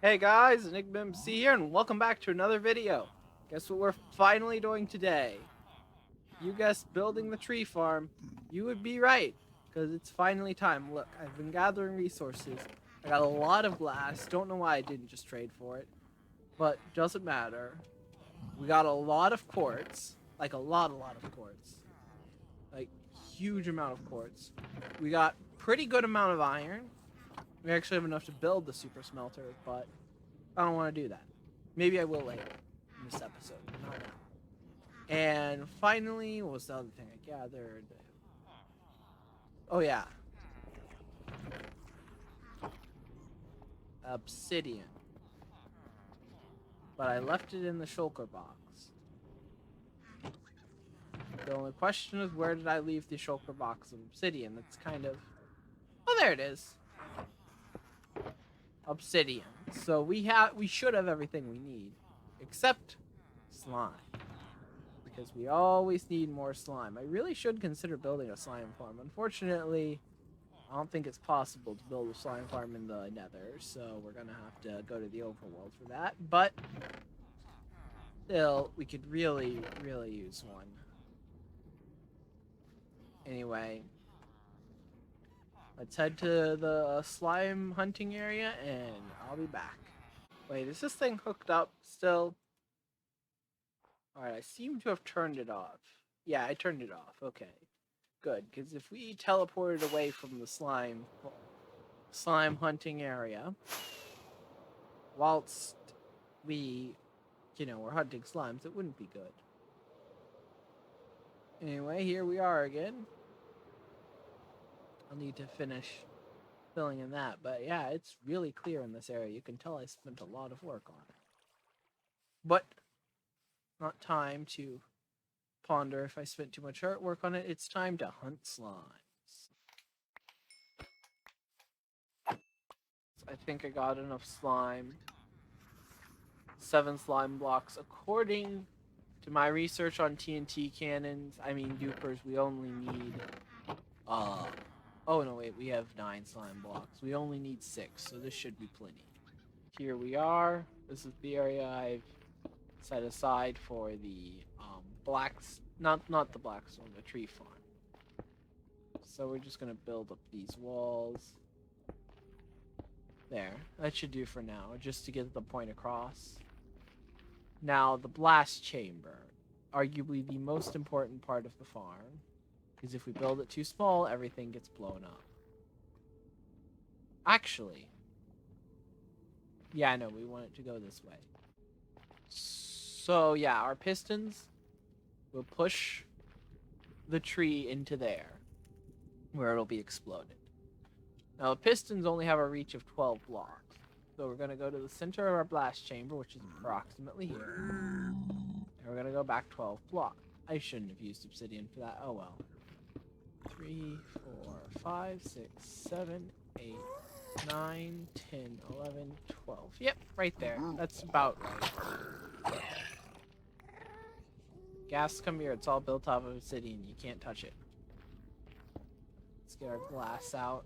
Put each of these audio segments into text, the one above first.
Hey guys, Enigma MC here, and welcome back to another video. Guess what we're finally doing today? You guessed building the tree farm. You would be right, because it's finally time. Look, I've been gathering resources. I got a lot of glass. Don't know why I didn't just trade for it, but doesn't matter. We got a lot of quartz, like a lot of quartz, like huge amount of quartz. We got pretty good amount of iron. We actually have enough to build the super smelter, but I don't want to do that. Maybe I will later in this episode, but not now. And finally, what was the other thing I gathered? Oh yeah, obsidian. But I left it in the shulker box. The only question is, where did I leave the shulker box of obsidian? That's kind of... Oh, there it is. Obsidian. So we should have everything we need, except slime. Because we always need more slime. I really should consider building a slime farm. Unfortunately, I don't think it's possible to build a slime farm in the nether, so we're gonna have to go to the overworld for that. But still, we could really use one. Anyway, let's head to the slime hunting area, and I'll be back. Wait, is this thing hooked up still? Alright, I seem to have turned it off. Yeah, I turned it off. Okay. Good, because if we teleported away from the slime hunting area, whilst we, we're hunting slimes, it wouldn't be good. Anyway, here we are again. I'll need to finish filling in that, but yeah, it's really clear in this area. You can tell I spent a lot of work on it. But not time to ponder if I spent too much work on it. It's time to hunt slimes. I think I got enough slime. 7 slime blocks. According to my research on TNT cannons, dupers, we only need... Oh, no, wait, we have 9 slime blocks. We only need 6, so this should be plenty. Here we are. This is the area I've set aside for the, not the Blackstone, the tree farm. So we're just gonna build up these walls. There. That should do for now, just to get the point across. Now, the blast chamber. Arguably the most important part of the farm. Because if we build it too small, everything gets blown up. Actually. Yeah, no, we want it to go this way. So, yeah, our pistons will push the tree into there, where it'll be exploded. Now, the pistons only have a reach of 12 blocks. So we're going to go to the center of our blast chamber, which is approximately here. And we're going to go back 12 blocks. I shouldn't have used obsidian for that. Oh, well. 3, 4, 5, 6, 7, 8, 9, 10, 11, 12. Yep, right there. That's about right. Gas, come here. It's all built off of obsidian. You can't touch it. Let's get our glass out.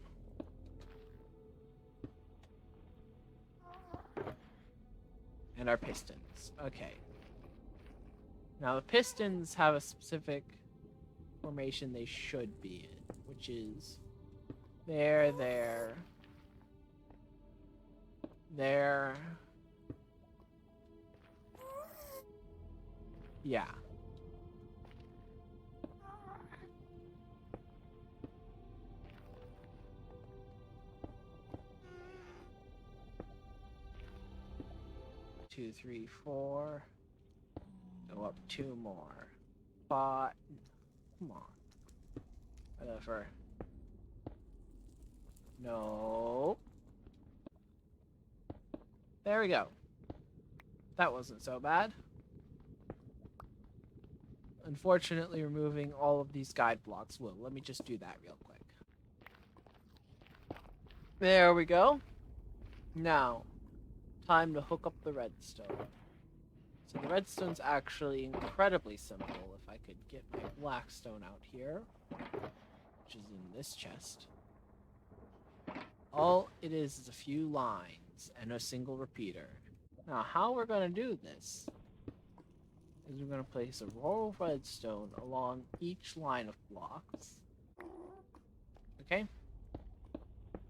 And our pistons. Okay. Now the pistons have a specific formation they should be in, which is there, there. Yeah. Two, 3, 4. Go up 2 more. 5. Come on. Whatever. No. There we go. That wasn't so bad. Unfortunately, removing all of these guide blocks will. Let me just do that real quick. There we go. Now, time to hook up the redstone. So the redstone's actually incredibly simple. If I could get my blackstone out here, which is in this chest. All it is a few lines. ones and a single repeater. Now, how we're going to do this is we're going to place a row of redstone along each line of blocks. Okay?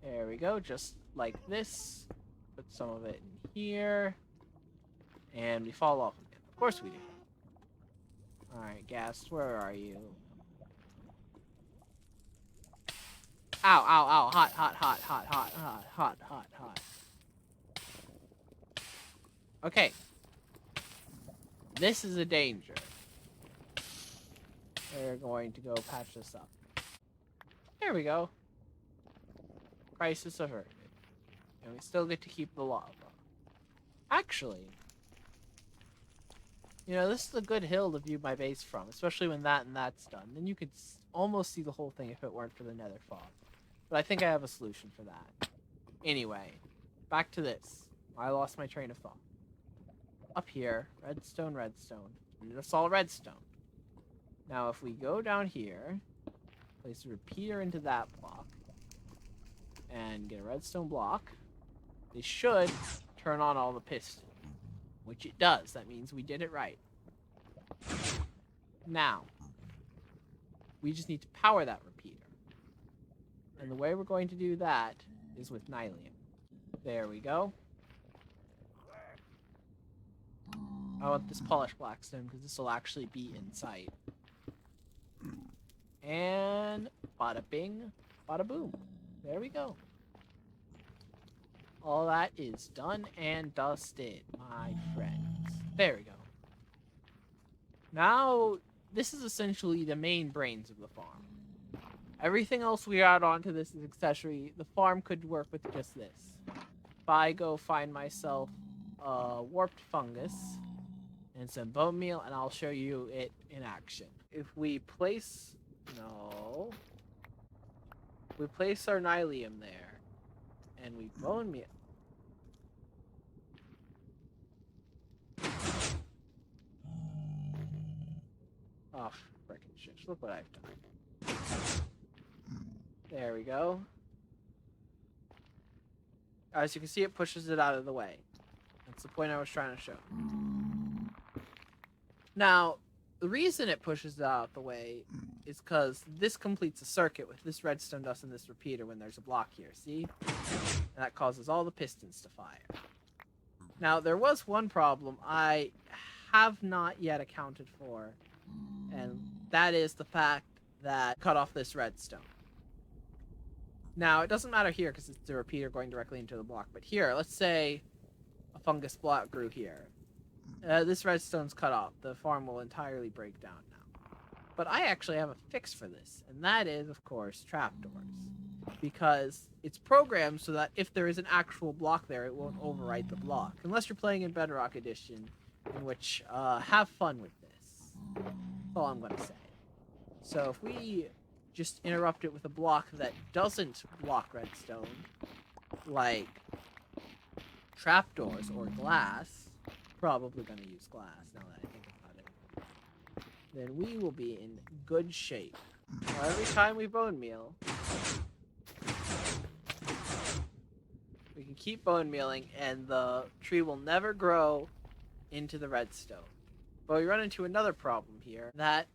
There we go, just like this. Put some of it in here. And we fall off again. Of course we do. Alright, Ghast, where are you? Ow, ow, ow. Hot, hot, hot, hot, hot, hot, hot, hot, hot. Okay. This is a danger. We're going to go patch this up. There we go. Crisis averted. And we still get to keep the lava. Actually, you know, this is a good hill to view my base from, especially when that and that's done. Then you could almost see the whole thing if it weren't for the nether fog. But I think I have a solution for that. Anyway, back to this. I lost my train of thought. Up here, redstone, redstone. That's all redstone. Now, if we go down here, place a repeater into that block, and get a redstone block, they should turn on all the pistons. Which it does. That means we did it right. Now, we just need to power that repeater. And the way we're going to do that is with nylium. There we go. I want this polished blackstone because this will actually be in sight. And bada bing, bada boom. There we go. All that is done and dusted, my friends. There we go. Now, this is essentially the main brains of the farm. Everything else we add onto this is accessory. The farm could work with just this. If I go find myself a warped fungus and some bone meal, and I'll show you it in action. If we place... No. We place our nylium there, and we bone meal... Oh, frickin' shit. Look what I've done. There we go. As you can see, it pushes it out of the way. That's the point I was trying to show. Now, the reason it pushes it out of the way is because this completes a circuit with this redstone dust and this repeater when there's a block here, see? And that causes all the pistons to fire. Now, there was one problem I have not yet accounted for, and that is the fact that cut off this redstone. Now, it doesn't matter here because it's the repeater going directly into the block, but here, let's say a fungus block grew here. This redstone's cut off. The farm will entirely break down now. But I actually have a fix for this, and that is, of course, trapdoors. Because it's programmed so that if there is an actual block there, it won't overwrite the block. Unless you're playing in Bedrock Edition, in which, have fun with this. That's all I'm going to say. So if we just interrupt it with a block that doesn't block redstone, like trapdoors or glass, probably going to use glass now that I think about it, then we will be in good shape. Now, every time we bone meal, we can keep bone mealing and the tree will never grow into the redstone. But we run into another problem here, that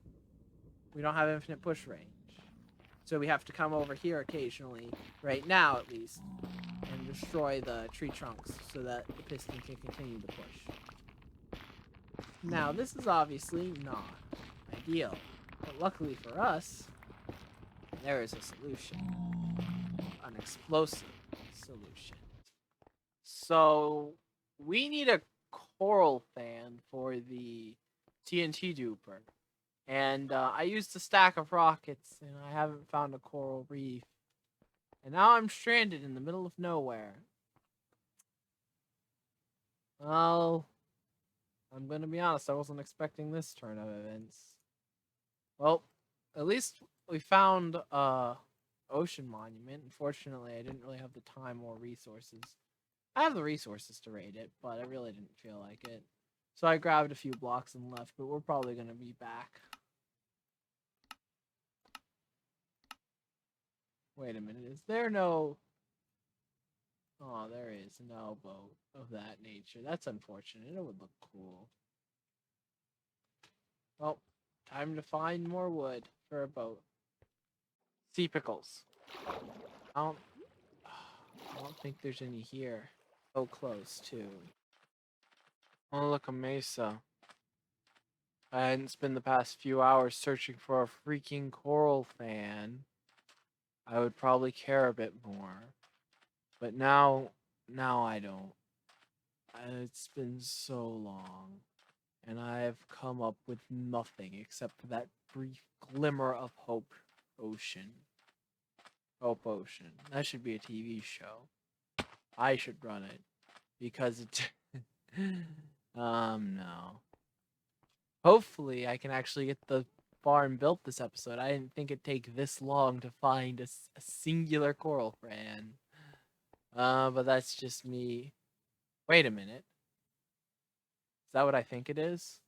we don't have infinite push range. So we have to come over here occasionally, right now at least, and destroy the tree trunks so that the piston can continue to push. Now, this is obviously not ideal, but luckily for us, there is a solution. An explosive solution. So, we need a coral fan for the TNT duper. And I used a stack of rockets, and I haven't found a coral reef. And now I'm stranded in the middle of nowhere. Well, I'm gonna be honest, I wasn't expecting this turn of events. Well, at least we found ocean monument. Unfortunately, I didn't really have the time or resources. I have the resources to raid it, but I really didn't feel like it. So I grabbed a few blocks and left, but we're probably gonna be back. Wait a minute, is there no... Oh, there is no boat of that nature. That's unfortunate. It would look cool. Well, time to find more wood for a boat. Sea pickles. I don't, I don't think there's any here. So close, too. Oh, look, a mesa. I hadn't spent the past few hours searching for a freaking coral fan, I would probably care a bit more. But now I don't. It's been so long, and I've come up with nothing except for that brief glimmer of hope ocean. Hope Ocean. That should be a TV show. I should run it because it. No. Hopefully, I can actually get the farm built this episode. I didn't think it'd take this long to find a singular coral fan. But that's just me. Wait a minute. Is that what I think it is?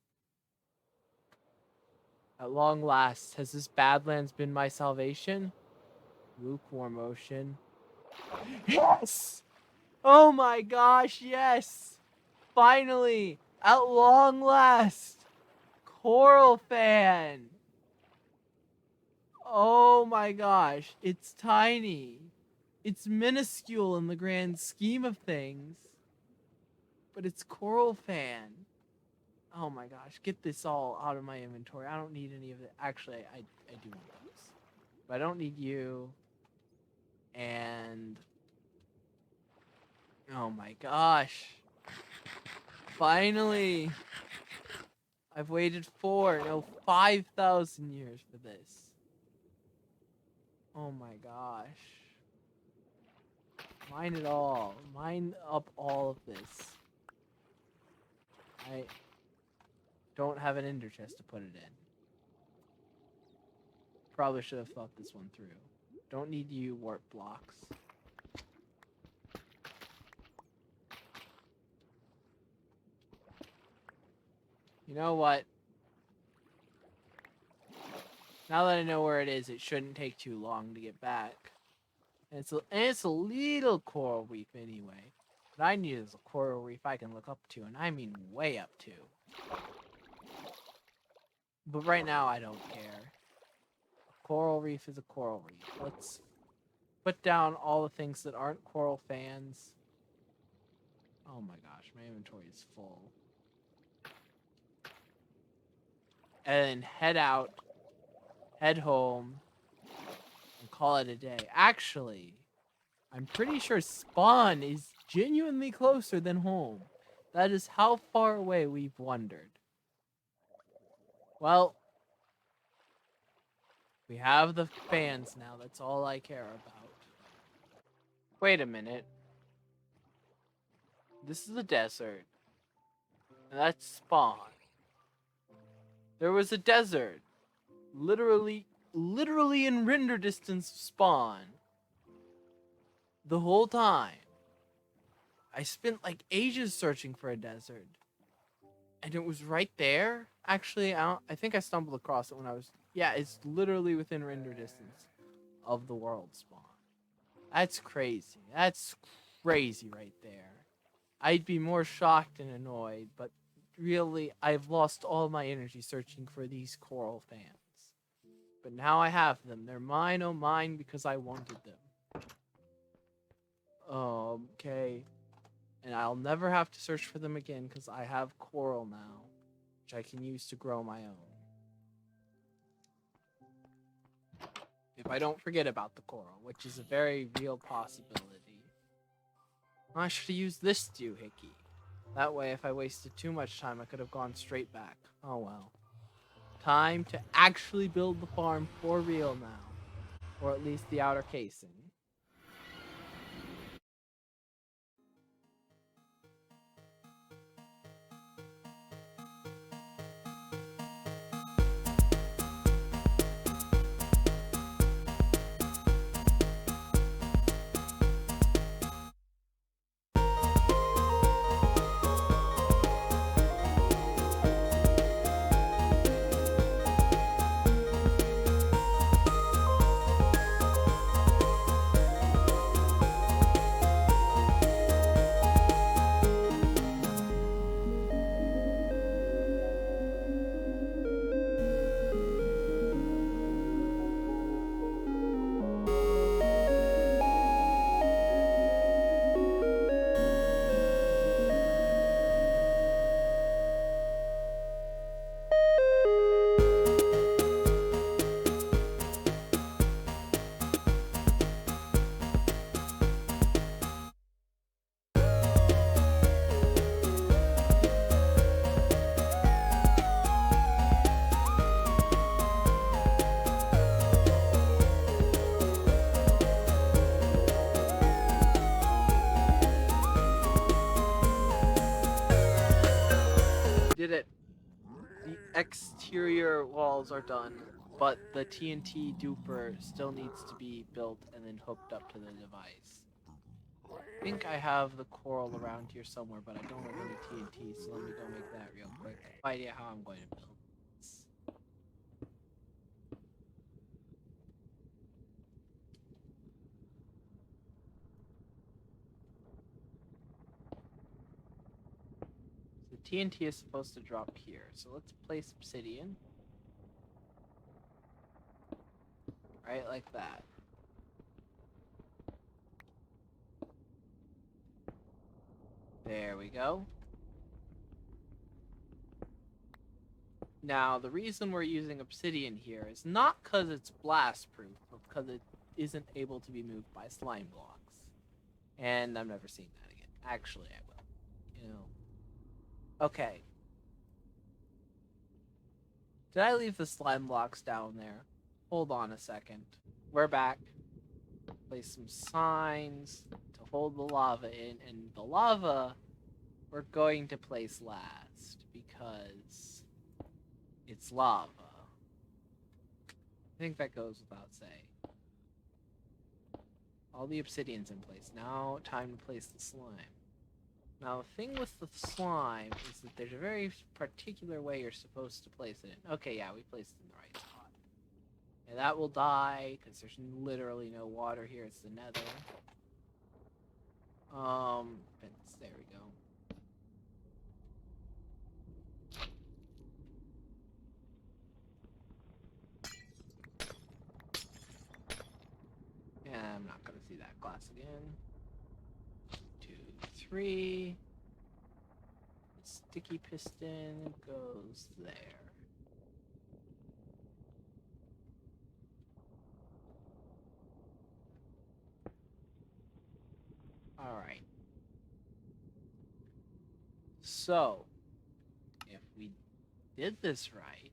At long last, has this Badlands been my salvation? Lukewarm ocean. Yes! Oh my gosh, yes! Finally! At long last! Coral fan! Oh my gosh, it's tiny. It's minuscule in the grand scheme of things. But it's coral fan. Oh my gosh, get this all out of my inventory. I don't need any of it. Actually, I do want those. But I don't need you. And... oh my gosh. Finally! I've waited 5,000 years for this. Oh my gosh. Mine it all. Mine up all of this. I don't have an ender chest to put it in. Probably should have thought this one through. Don't need you warp blocks. You know what? Now that I know where it is, it shouldn't take too long to get back. And it's a little coral reef anyway. What I need is a coral reef I can look up to, and I mean way up to. But right now, I don't care. A coral reef is a coral reef. Let's put down all the things that aren't coral fans. Oh my gosh, my inventory is full. And then head out, head home, and call it a day. Actually, I'm pretty sure spawn is genuinely closer than home. That is how far away we've wandered. Well, we have the fans now. That's all I care about. Wait a minute. This is a desert. And that's spawn. There was a desert. Literally in render distance of spawn. The whole time. I spent like ages searching for a desert. And it was right there. Actually, I think I stumbled across it when I was... yeah, it's literally within render distance of the world spawn. That's crazy. That's crazy right there. I'd be more shocked and annoyed, but really, I've lost all my energy searching for these coral fans. But now I have them. They're mine, oh mine, because I wanted them. Okay. And I'll never have to search for them again because I have coral now, which I can use to grow my own. If I don't forget about the coral, which is a very real possibility. I should have used this doohickey. That way, if I wasted too much time, I could have gone straight back. Oh well. Time to actually build the farm for real now. Or at least the outer casing. exterior walls are done, but the TNT duper still needs to be built and then hooked up to the device. I think I have the coral around here somewhere, but I don't have any TNT, so let me go make that real quick. No idea how I'm going to build this. The TNT is supposed to drop here, so let's place obsidian. Right, like that. There we go. Now, the reason we're using obsidian here is not because it's blast-proof, but because it isn't able to be moved by slime blocks. And I'm never seeing that again. Actually, I will. You know. Okay. Did I leave the slime blocks down there? Hold on a second. We're back. Place some signs to hold the lava in, and the lava we're going to place last because it's lava. I think that goes without saying. All the obsidian's in place. Now, time to place the slime. Now, the thing with the slime is that there's a very particular way you're supposed to place it in. Okay, yeah, we placed it in the right spot. And that will die, because there's literally no water here. It's the nether. Fence, there we go. Yeah, I'm not gonna see that glass again. 2, 3. The sticky piston goes there. Alright. So, if we did this right,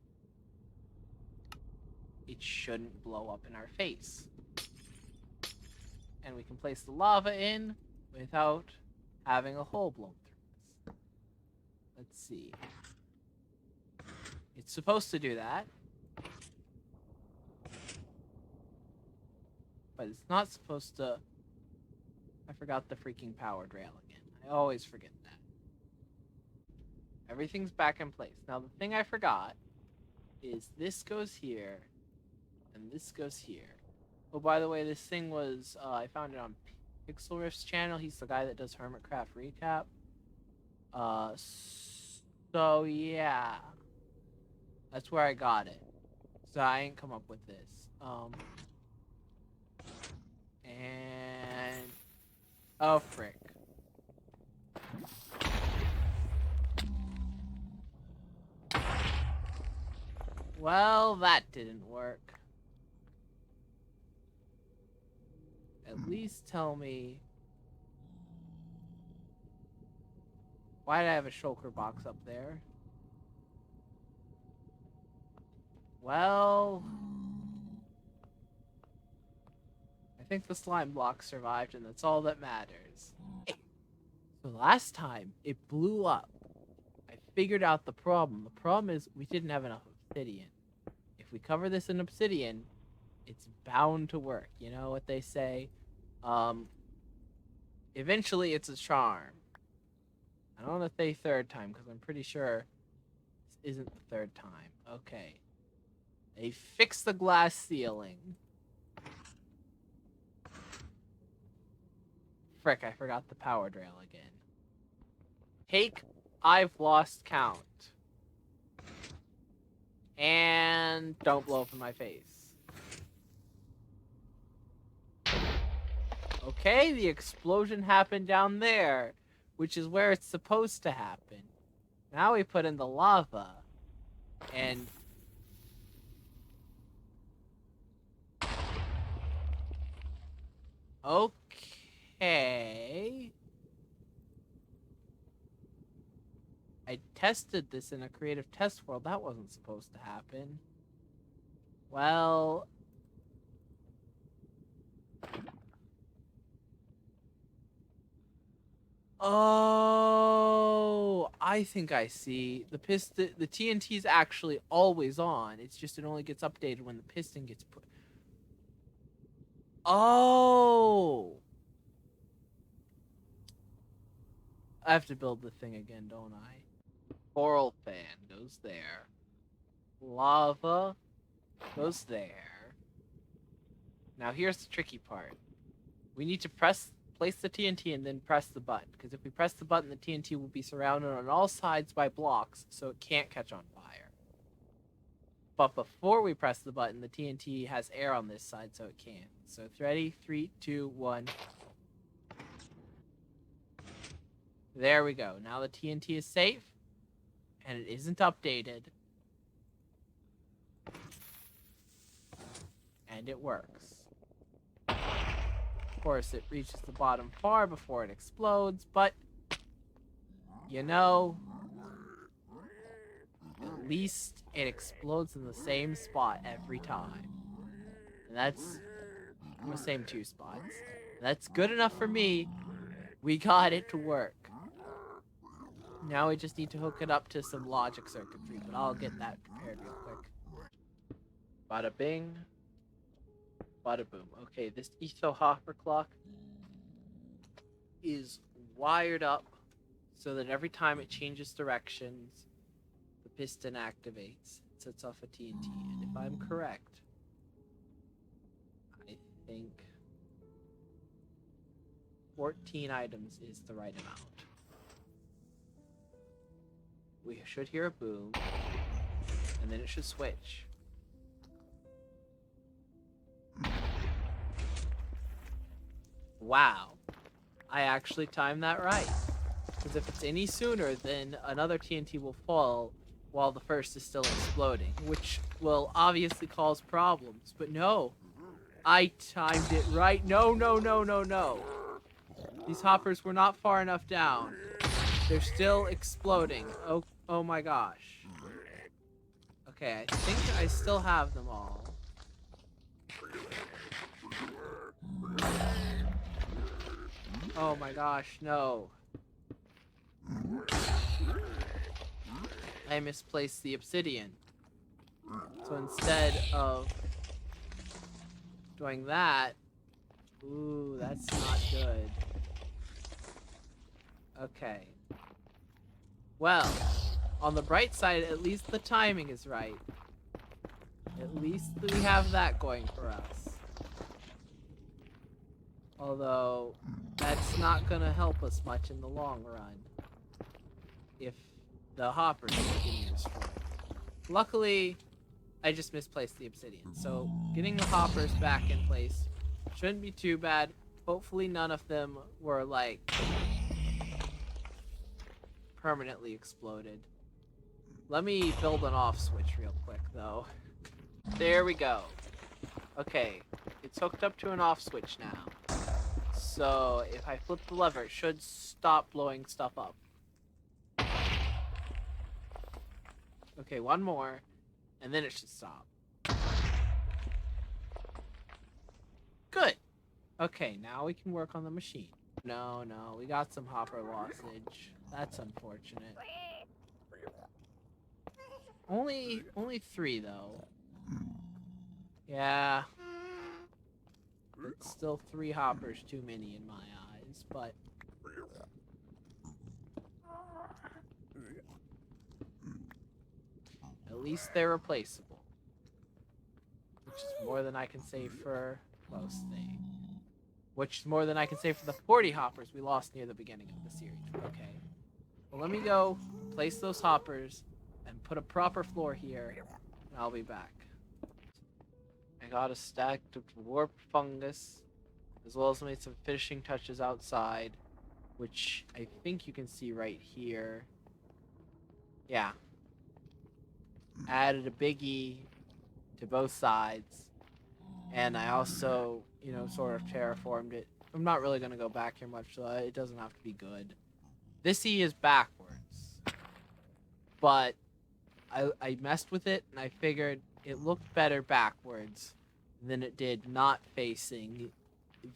it shouldn't blow up in our face. And we can place the lava in without having a hole blown through us. Let's see. It's supposed to do that. But it's not supposed to... I forgot the freaking power rail again. I always forget that. Everything's back in place. Now, the thing I forgot is this goes here, and this goes here. Oh, by the way, this thing was... I found it on Pixel Rift's channel. He's the guy that does Hermitcraft Recap. So, yeah. That's where I got it. So I ain't come up with this. And... Oh, frick. Well, that didn't work. At least tell me... Why did I have a shulker box up there? Well... I think the slime block survived, and that's all that matters. So last time, it blew up. I figured out the problem. The problem is we didn't have enough obsidian. If we cover this in obsidian, it's bound to work. You know what they say? Eventually it's a charm. I don't want to say third time, because I'm pretty sure this isn't the third time. Okay. They fixed the glass ceiling. Frick, I forgot the power rail again. Take, I've lost count. And don't blow up in my face. Okay, the explosion happened down there, which is where it's supposed to happen. Now we put in the lava, and... Okay... I tested this in a creative test world. That wasn't supposed to happen. Well... Oh, I think I see. The TNT is actually always on. It's just it only gets updated when the piston gets put. Oh! I have to build the thing again, don't I? Coral fan goes there. Lava goes there. Now here's the tricky part. We need to place the TNT and then press the button. Because if we press the button, the TNT will be surrounded on all sides by blocks, so it can't catch on fire. But before we press the button, the TNT has air on this side, so it can. So it's ready? 3, 2, 1. There we go. Now the TNT is safe, and it isn't updated. And it works. Of course, it reaches the bottom far before it explodes, but, you know, at least it explodes in the same spot every time. And that's the same 2 spots. That's good enough for me. We got it to work. Now we just need to hook it up to some logic circuitry, but I'll get that prepared real quick. Bada bing. Bada boom. Okay, this etho hopper clock is wired up so that every time it changes directions, the piston activates. It sets off a TNT. And if I'm correct, I think 14 items is the right amount. We should hear a boom, and then it should switch. Wow. I actually timed that right. Because if it's any sooner, then another TNT will fall while the first is still exploding, which will obviously cause problems. But no, I timed it right. No, no, no, no, no. These hoppers were not far enough down. They're still exploding. Oh my gosh. Okay, I think I still have them all. Oh my gosh, no. I misplaced the obsidian. So instead of doing that... Ooh, that's not good. Okay. Well, on the bright side, at least the timing is right. At least we have that going for us. Although, that's not gonna help us much in the long run. If the hoppers are getting destroyed. Luckily, I just misplaced the obsidian. So, getting the hoppers back in place shouldn't be too bad. Hopefully none of them were, like, permanently exploded. Let me build an off switch real quick, though. There we go. Okay, it's hooked up to an off switch now. So, if I flip the lever, it should stop blowing stuff up. Okay, one more, and then it should stop. Good! Okay, now we can work on the machine. No, we got some hopper lossage. That's unfortunate. Only 3, though. Yeah. It's still 3 hoppers too many in my eyes, but... at least they're replaceable. Which is more than I can say for most things. Which is more than I can say for the 40 hoppers we lost near the beginning of the series. Okay. Well, let me go place those hoppers and put a proper floor here, and I'll be back. I got a stack of warped fungus, as well as made some finishing touches outside, which I think you can see right here. Yeah. Added a biggie to both sides, and I also, sort of terraformed it. I'm not really going to go back here much, so it doesn't have to be good. This E is backwards, but I messed with it, and I figured it looked better backwards than it did not facing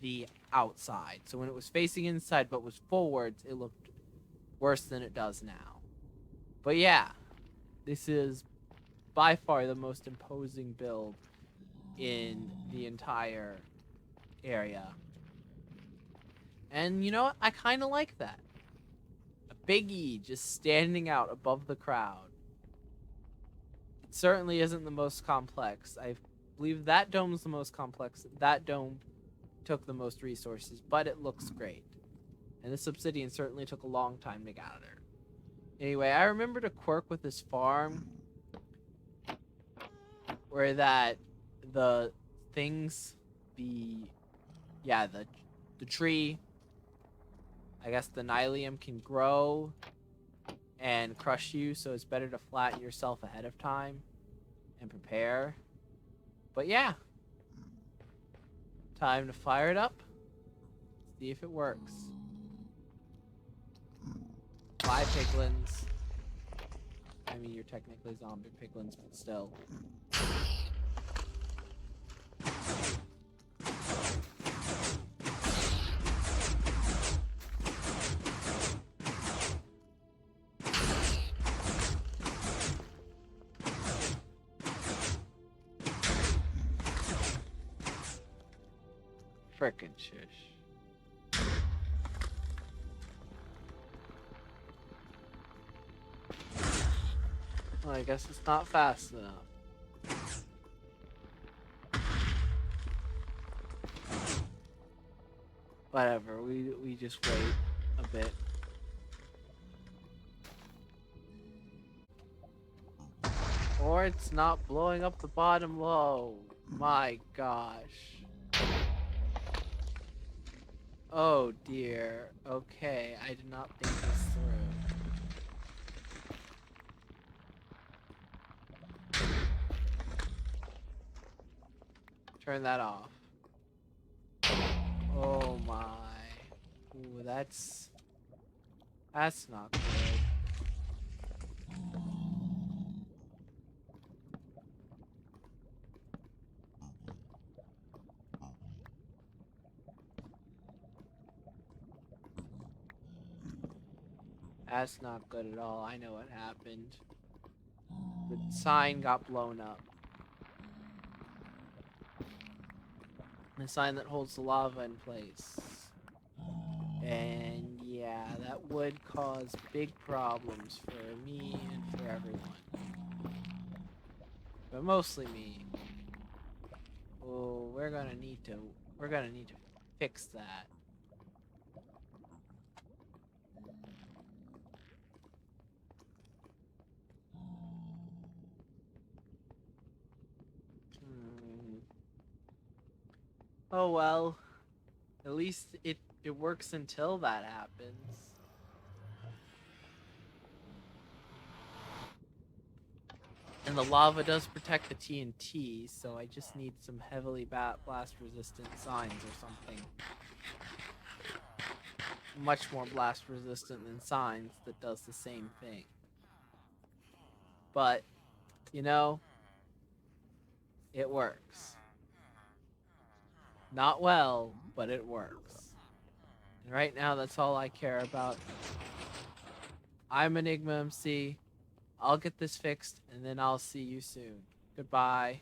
the outside. So when it was facing inside but was forwards, it looked worse than it does now. But yeah, this is by far the most imposing build in the entire area. And you know what? I kind of like that. A big E just standing out above the crowd. It certainly isn't the most complex. I believe that dome's the most complex. That dome took the most resources, but it looks great. And this obsidian certainly took a long time to gather. Anyway, I remembered a quirk with this farm where that the things, the tree, I guess the nylium can grow and crush you, so it's better to flatten yourself ahead of time and prepare. But yeah, time to fire it up. See if it works. 5 piglins. I mean, you're technically zombie piglins, but still. Frickin' shush. Well, I guess it's not fast enough. Whatever, we just wait a bit. Or it's not blowing up the bottom low. My gosh. Oh dear. Okay, I did not think this through. Turn that off. Oh my. Ooh, that's not good. That's not good at all. I know what happened. The sign got blown up. The sign that holds the lava in place. And yeah, that would cause big problems for me and for everyone. But mostly me. Oh, we're gonna need to fix that. Oh well. At least it works until that happens. And the lava does protect the TNT, so I just need some heavily blast resistant signs or something. Much more blast resistant than signs that does the same thing. But, you know, it works. Not well, but it works. And right now, that's all I care about. I'm Enigma MC. I'll get this fixed, and then I'll see you soon. Goodbye.